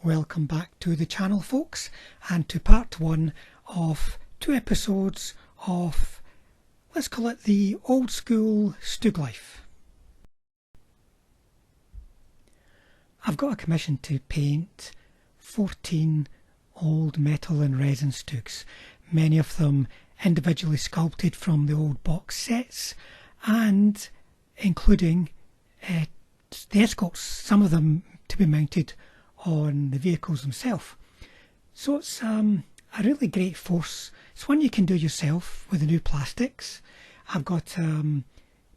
Welcome back to the channel, folks, and to part one of 2 episodes of, let's call it the old school Stug Life. I've got a commission to paint 14 old metal and resin Stugs, many of them individually sculpted from the old box sets and including the escorts, some of them to be mounted on the vehicles themselves. So it's a really great force. It's one you can do yourself with the new plastics. I've got a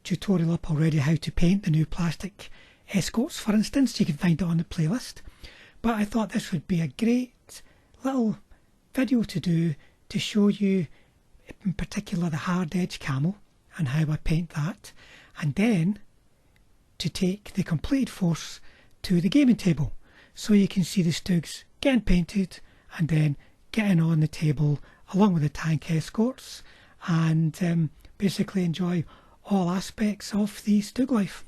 tutorial up already how to paint the new plastic escorts, for instance. You can find it on the playlist. But I thought this would be a great little video to do to show you in particular the hard edge camo and how I paint that, and then to take the completed force to the gaming table so you can see the Stugs getting painted and then getting on the table along with the tank escorts and basically enjoy all aspects of the Stug Life.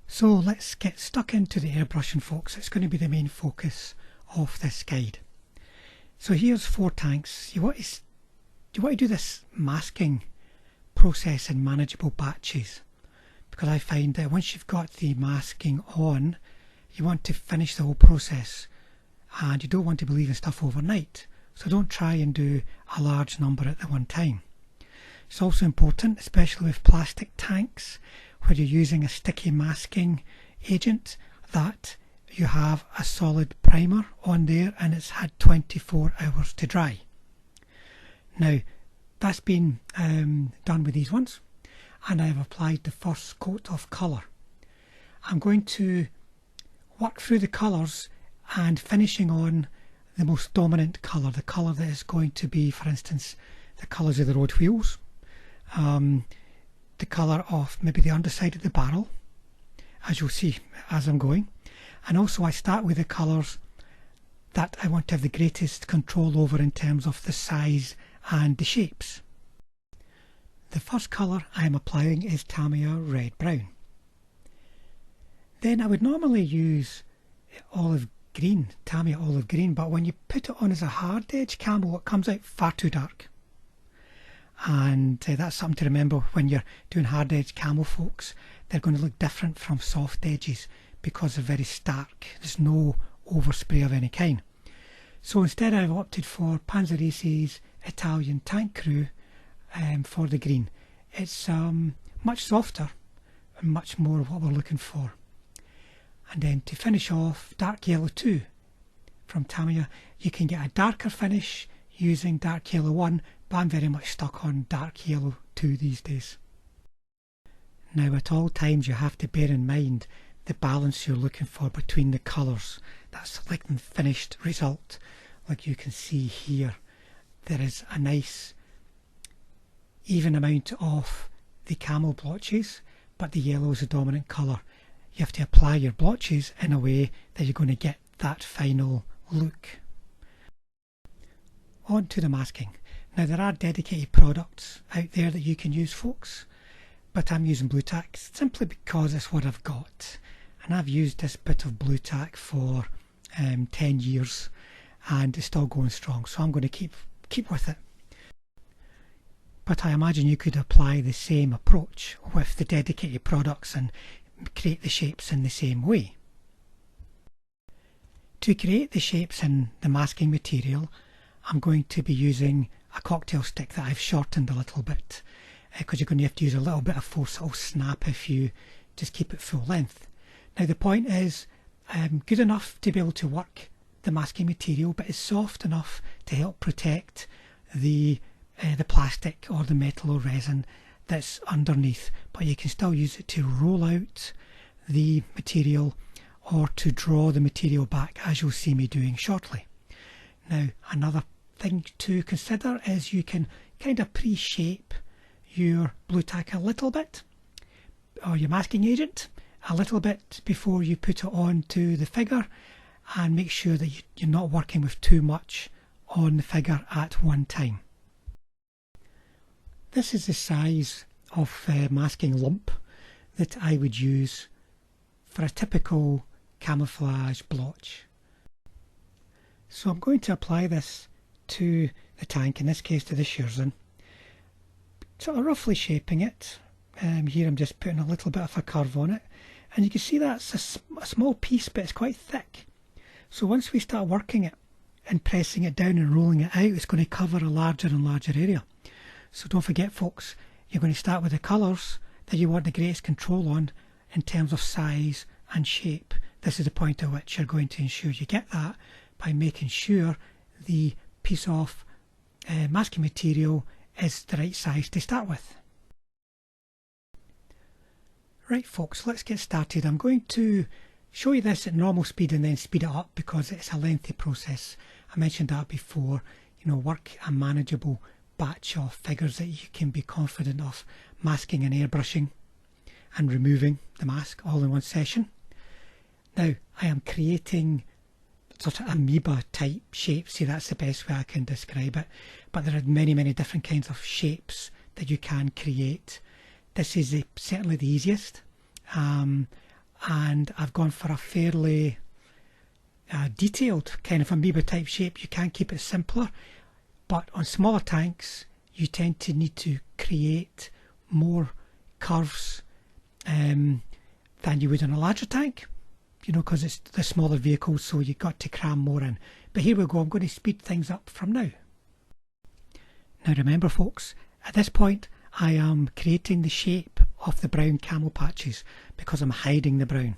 So let's get stuck into the airbrushing, folks. It's going to be the main focus of this guide. So here's 4 tanks. You want to do this masking process in manageable batches, because I find that once you've got the masking on, you want to finish the whole process and you don't want to be leaving stuff overnight. So don't try and do a large number at the one time. It's also important, especially with plastic tanks where you're using a sticky masking agent, that you have a solid primer on there and it's had 24 hours to dry. Now that's been done with these ones, and I've applied the first coat of colour. I'm going to work through the colours and finishing on the most dominant colour, the colour that is going to be, for instance, the colours of the road wheels, the colour of maybe the underside of the barrel, as you'll see as I'm going. And also I start with the colours that I want to have the greatest control over in terms of the size and the shapes. The first colour I am applying is Tamiya Red Brown. Then I would normally use olive green, Tamiya Olive Green, but when you put it on as a hard edge camo it comes out far too dark. And that's something to remember when you're doing hard edge camo, folks. They're going to look different from soft edges because they're very stark. There's no overspray of any kind. So instead I've opted for Panzeresi's Italian Tank Crew for the green. It's much softer and much more what we're looking for. And then to finish off, Dark Yellow 2 from Tamiya. You can get a darker finish using Dark Yellow 1, but I'm very much stuck on Dark Yellow 2 these days. Now at all times you have to bear in mind the balance you're looking for between the colours. That's like the finished result. Like you can see here, there is a nice even amount of the camo blotches, but the yellow is the dominant colour. You have to apply your blotches in a way that you're going to get that final look. On to the masking. Now there are dedicated products out there that you can use, folks, but I'm using Blue Tack simply because it's what I've got. And I've used this bit of Blue Tack for 10 years and it's still going strong, so I'm going to keep with it. But I imagine you could apply the same approach with the dedicated products and create the shapes in the same way. To create the shapes in the masking material, I'm going to be using a cocktail stick that I've shortened a little bit, because you're going to have to use a little bit of force. It'll snap if you just keep it full length. Now the point is good enough to be able to work the masking material, but it's soft enough to help protect the plastic or the metal or resin that's underneath, but you can still use it to roll out the material or to draw the material back, as you'll see me doing shortly. Now another thing to consider is you can kind of pre-shape your Blue Tack a little bit, or your masking agent a little bit before you put it onto the figure, and make sure that you're not working with too much on the figure at one time. This is the size of masking lump that I would use for a typical camouflage blotch. So I'm going to apply this to the tank, in this case to the shearson, sort of roughly shaping it. Here I'm just putting a little bit of a curve on it, and you can see that's a small piece, but it's quite thick. So once we start working it and pressing it down and rolling it out, it's going to cover a larger and larger area. So don't forget folks, you're going to start with the colours that you want the greatest control on in terms of size and shape. This is the point at which you're going to ensure you get that by making sure the piece of masking material is the right size to start with. Right folks, let's get started. I'm going to show you this at normal speed and then speed it up because it's a lengthy process. I mentioned that before. Work a manageable batch of figures that you can be confident of masking and airbrushing and removing the mask all in one session. Now I am creating sort of amoeba type shapes. See, that's the best way I can describe it, but there are many different kinds of shapes that you can create. This is certainly the easiest, and I've gone for a fairly detailed kind of amoeba type shape. You can keep it simpler, but on smaller tanks you tend to need to create more curves than you would on a larger tank, because it's the smaller vehicles, so you've got to cram more in. But here we go, I'm going to speed things up from now. Now remember folks, at this point I am creating the shape of the brown camo patches because I'm hiding the brown,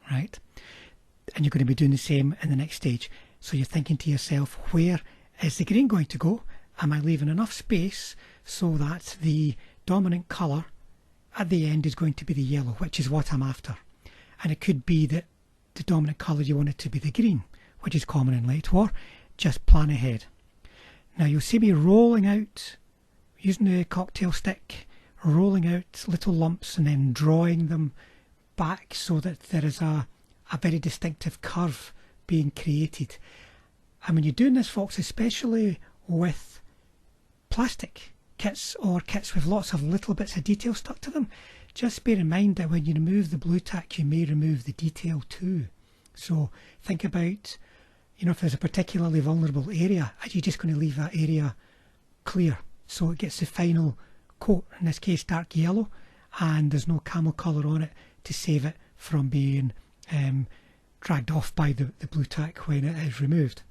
right? And you're going to be doing the same in the next stage. So you're thinking to yourself, where is the green going to go? Am I leaving enough space so that the dominant colour at the end is going to be the yellow, which is what I'm after? And it could be that the dominant colour you want it to be the green, which is common in light war. Just plan ahead. Now you'll see me rolling out, using the cocktail stick, rolling out little lumps and then drawing them back so that there is a very distinctive curve being created. And when you're doing this folks, especially with plastic kits or kits with lots of little bits of detail stuck to them, just bear in mind that when you remove the blue tack you may remove the detail too. So think about, if there's a particularly vulnerable area, are you just going to leave that area clear so it gets the final coat, in this case dark yellow, and there's no camo colour on it to save it from being dragged off by the blue tack when it is removed.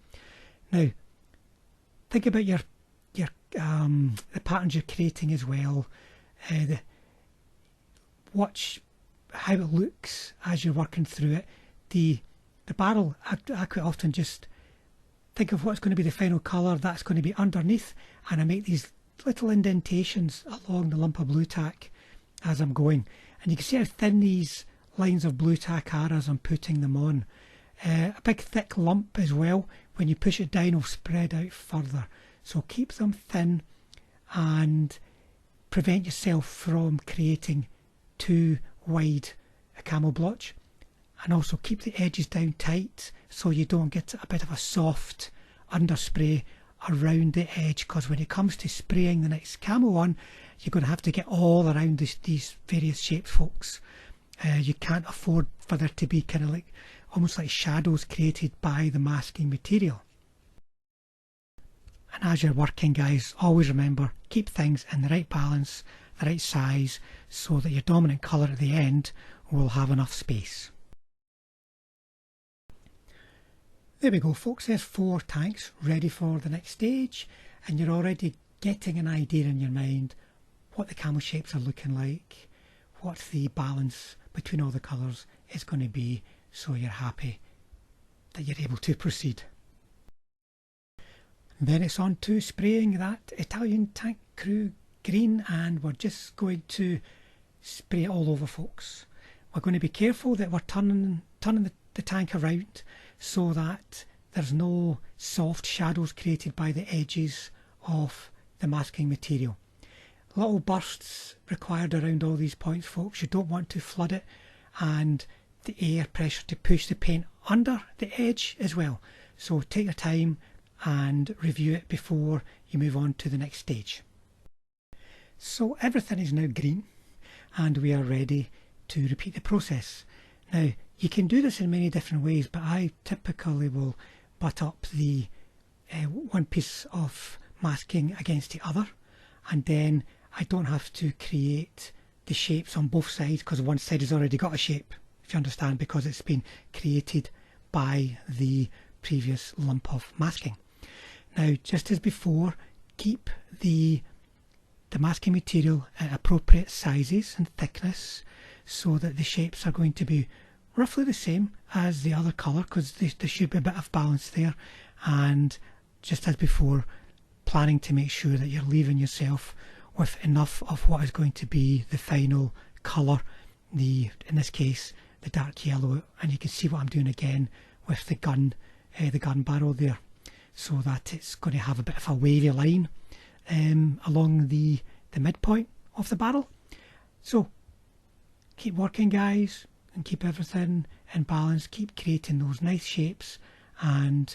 Now think about your the patterns you're creating as well. Watch how it looks as you're working through it. The barrel, I quite often just think of what's going to be the final colour that's going to be underneath, and I make these little indentations along the lump of blue tack as I'm going, and you can see how thin these lines of blue tack are as I'm putting them on. A big thick lump as well, when you push it down will spread out further, so keep them thin and prevent yourself from creating too wide a camo blotch, and also keep the edges down tight so you don't get a bit of a soft underspray around the edge, because when it comes to spraying the next camo on, you're going to have to get all around these various shapes folks. You can't afford for there to be kind of like almost like shadows created by the masking material. And as you're working guys, always remember, keep things in the right balance, the right size, so that your dominant colour at the end will have enough space. There we go folks, there's 4 tanks ready for the next stage, and you're already getting an idea in your mind what the camo shapes are looking like, what the balance between all the colours is going to be, so you're happy that you're able to proceed. Then it's on to spraying that Italian tank crew green, and we're just going to spray it all over folks. We're going to be careful that we're turning the tank around so that there's no soft shadows created by the edges of the masking material. Little bursts required around all these points folks. You don't want to flood it, and the air pressure to push the paint under the edge as well. So take your time and review it before you move on to the next stage. So everything is now green and we are ready to repeat the process. Now you can do this in many different ways, but I typically will butt up the one piece of masking against the other, and then I don't have to create the shapes on both sides because one side has already got a shape, if you understand, because it's been created by the previous lump of masking. Now, just as before, keep the masking material at appropriate sizes and thickness so that the shapes are going to be roughly the same as the other colour, because there should be a bit of balance there. And just as before, planning to make sure that you're leaving yourself with enough of what is going to be the final colour, in this case the dark yellow, and you can see what I'm doing again with the gun barrel there, so that it's going to have a bit of a wavy line along the midpoint of the barrel. So keep working, guys, and keep everything in balance, keep creating those nice shapes, and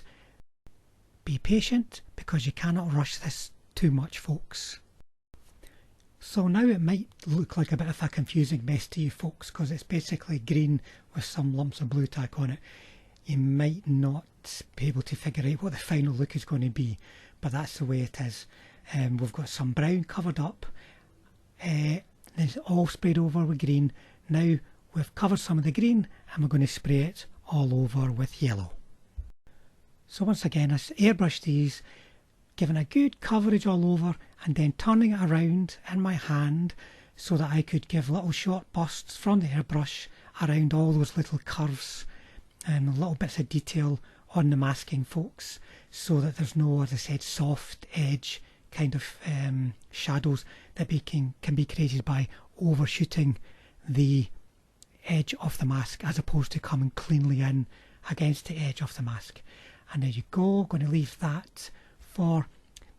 be patient because you cannot rush this too much, folks. So now it might look like a bit of a confusing mess to you folks because it's basically green with some lumps of blue tack on it. You might not be able to figure out what the final look is going to be, but that's the way it is. We've got some brown covered up, it's all sprayed over with green. Now we've covered some of the green and we're going to spray it all over with yellow. So once again, I airbrush these, giving a good coverage all over and then turning it around in my hand so that I could give little short bursts from the airbrush around all those little curves and little bits of detail on the masking, folks, so that there's no, as I said, soft edge kind of shadows that can be created by overshooting the edge of the mask as opposed to coming cleanly in against the edge of the mask. And there you go, going to leave that for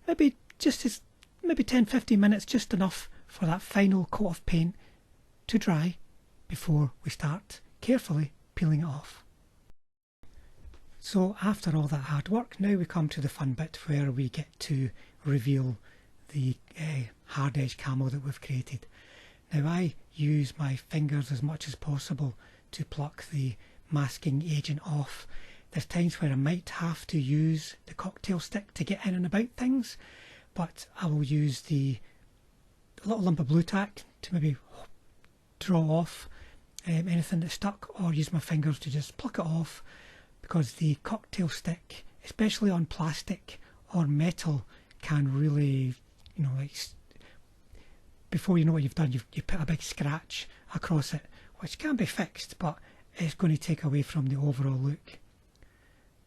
maybe 10-15 minutes, just enough for that final coat of paint to dry before we start carefully peeling it off. So after all that hard work, now we come to the fun bit where we get to reveal the hard edge camo that we've created. Now I use my fingers as much as possible to pluck the masking agent off. There's times where I might have to use the cocktail stick to get in and about things, but I will use the little lump of blue tack to maybe draw off anything that's stuck, or use my fingers to just pluck it off, because the cocktail stick, especially on plastic or metal, can really, like, before you know what you've done, you put a big scratch across it, which can be fixed, but it's going to take away from the overall look.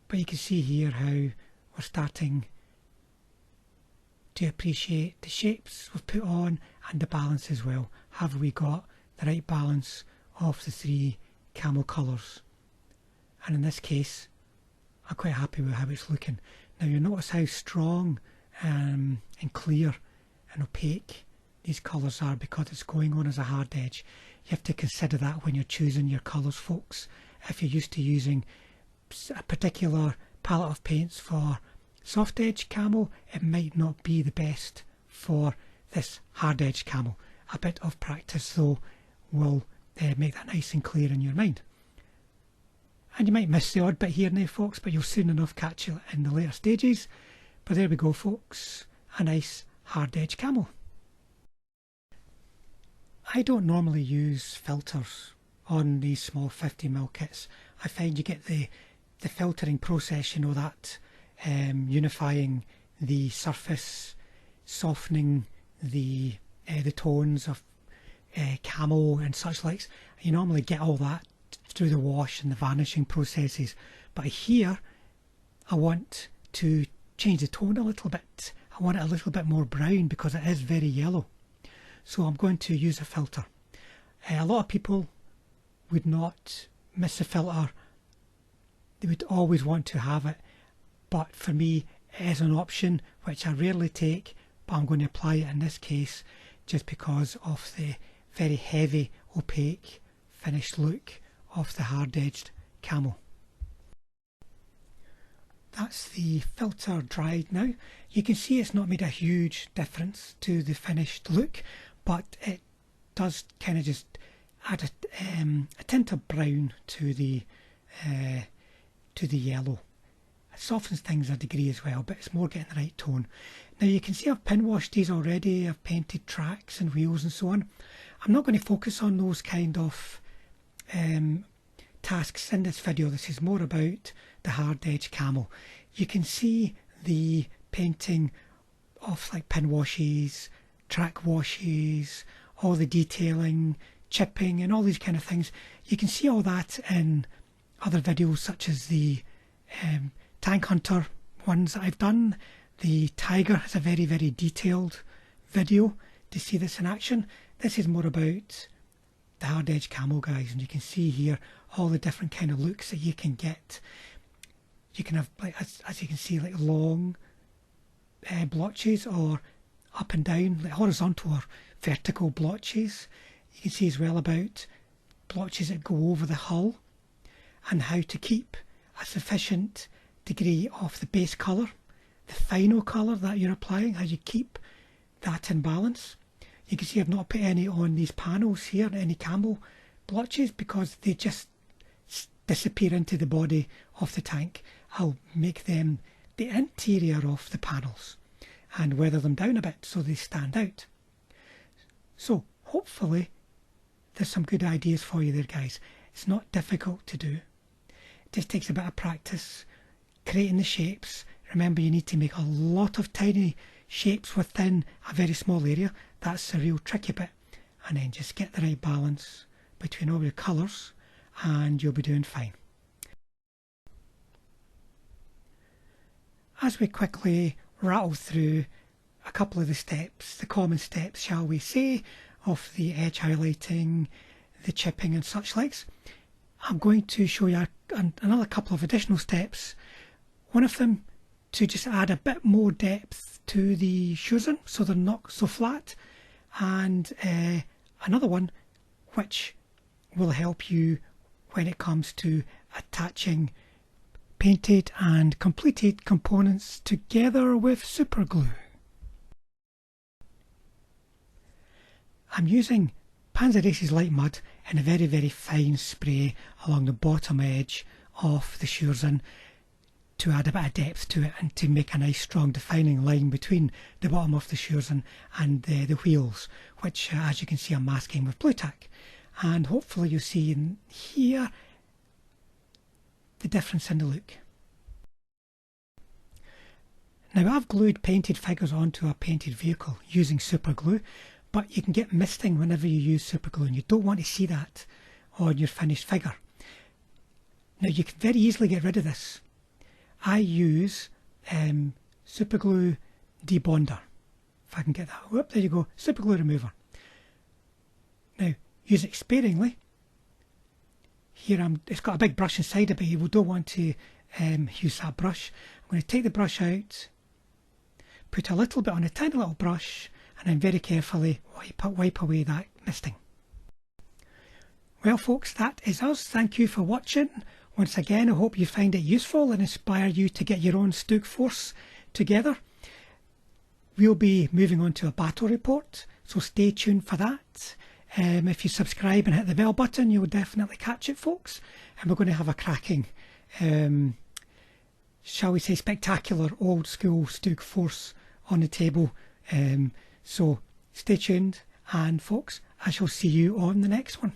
But you can see here how we're starting to appreciate the shapes we've put on and the balance as well. Have we got the right balance of the three camo colours? And in this case, I'm quite happy with how it's looking. Now you'll notice how strong and clear and opaque these colours are because it's going on as a hard edge. You have to consider that when you're choosing your colours, folks. If you're used to using a particular palette of paints for soft edge camo, it might not be the best for this hard edge camo. A bit of practice though will make that nice and clear in your mind. And you might miss the odd bit here and there, folks, but you'll soon enough catch it in the later stages. But there we go, folks, a nice hard edge camo. I don't normally use filters on these small 50mm kits. I find you get the filtering process, that unifying the surface, softening the tones of camo and such likes. You normally get all that through the wash and the vanishing processes, but here I want to change the tone a little bit. I want it a little bit more brown because it is very yellow, so I'm going to use a filter. A lot of people would not miss a filter, they would always want to have it, but for me it is an option which I rarely take, but I'm going to apply it in this case just because of the very heavy, opaque, finished look of the hard-edged camo. that's the filter dried now. You can see it's not made a huge difference to the finished look, but it does kind of just add a tint of brown to the yellow. It softens things a degree as well, but it's more getting the right tone. Now you can see I've pin washed these already. I've painted tracks and wheels and so on. I'm not going to focus on those kind of tasks in this video. This is more about the hard edge camo. You can see the painting of like pin washes, track washes, all the detailing, chipping and all these kind of things. You can see all that in other videos such as the Tank Hunter ones that I've done. The Tiger has a very detailed video to see this in action. This is more about the hard edge camo, guys, and you can see here all the different kind of looks that you can get. You can have, like, as you can see, like long blotches, or up and down, like horizontal or vertical blotches. You can see as well about blotches that go over the hull, and how to keep a sufficient degree of the base colour, the final colour that you're applying, how you keep that in balance. You can see I've not put any on these panels here, any camo blotches, because they just disappear into the body of the tank. I'll make them the interior of the panels and weather them down a bit so they stand out. So hopefully there's some good ideas for you there, guys. It's not difficult to do. It just takes a bit of practice creating the shapes. Remember, you need to make a lot of tiny shapes within a very small area. That's the real tricky bit. And then just get the right balance between all your colours and you'll be doing fine. As we quickly rattle through a couple of the steps, the common steps, shall we say, of the edge highlighting, the chipping and such likes, I'm going to show you another couple of additional steps. One of them to just add a bit more depth to the schurzern so they're not so flat, and another one which will help you when it comes to attaching painted and completed components together with super glue. I'm using Panzerace's Light Mud in a very fine spray along the bottom edge of the schurzern to add a bit of depth to it and to make a nice strong defining line between the bottom of the schurzern and the wheels, which as you can see I'm masking with blue tack. And hopefully you'll see in here the difference in the look. Now I've glued painted figures onto a painted vehicle using super glue, but you can get misting whenever you use super glue and you don't want to see that on your finished figure. Now you can very easily get rid of this. I use super glue debonder. If I can get that, whoop, there you go, super glue remover. Now use it sparingly. Here it's got a big brush inside it, but you don't want to use that brush. I'm going to take the brush out, put a little bit on a tiny little brush, and then very carefully wipe away that misting. Well folks, that is us. Thank you for watching. Once again, I hope you find it useful and inspire you to get your own Stug force together. We'll be moving on to a battle report, so stay tuned for that. If you subscribe and hit the bell button, you'll definitely catch it, folks. And we're going to have a cracking, shall we say, spectacular old school Stug force on the table. So stay tuned, and folks, I shall see you on the next one.